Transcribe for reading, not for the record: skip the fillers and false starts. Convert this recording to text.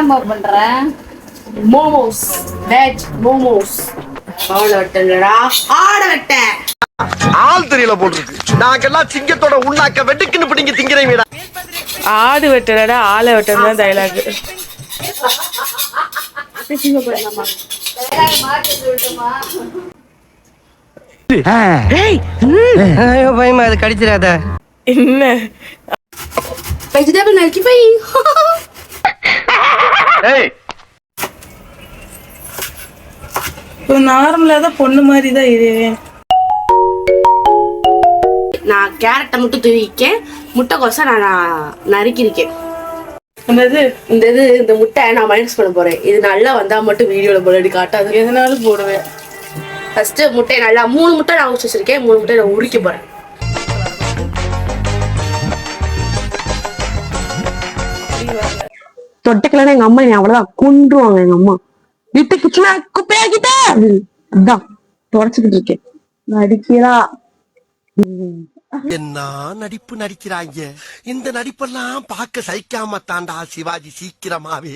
என்னம்மா பண்ற? மோமோஸ், வெஜ் மோமோஸ். ஆட வெட்டலடா, ஆட வெட்ட. ஆள் தெரியல போட்டுருக்கு. நாங்கெல்லாம் சிங்கத்தோட உள்ளாக்க வெட்டுக்குன்னு பிடிங்க திங்கிறீங்கடா. ஆடு வெட்டலடா ஆளை வெட்டணும் தான் டைலாக். பயமா அது கடிச்சிடாத. என்ன வெஜிடபிள் நறுக்கி பை. நார்மலா தான் பொண்ணு மாதிரி தான் இரு. நான் கேரட்டை மட்டும் தூவிக்கேன், முட்டைக்கோசை நான் நறுக்கிருக்கேன். இந்த முட்டை நான் மைனஸ் பண்ண போறேன். இது நல்லா வந்தா மட்டும் வீடியோல போட காட்டாது. எதனாலும் போடுவேன். ஃபர்ஸ்ட் முட்டையை நல்லா 3 முட்டை நான் ஊற்றி வச்சிருக்கேன். 3 முட்டை நான் உரிக்க போறேன். தொட்டைக்கெல்லாம் எங்க அம்மா அவ்வளவுதான் கொன்றுவாங்க. எங்க அம்மா வீட்டு கிச்சனா குப்பையாக்கிட்ட அதான் தொடச்சுக்கிட்டு இருக்கேன். நடிக்கிறா. என்ன நடிப்பு நடிக்கிறாங்க. இந்த நடிப்பெல்லாம் பார்க்க சகிக்காம தாண்டா சிவாஜி சீக்கிரமாவே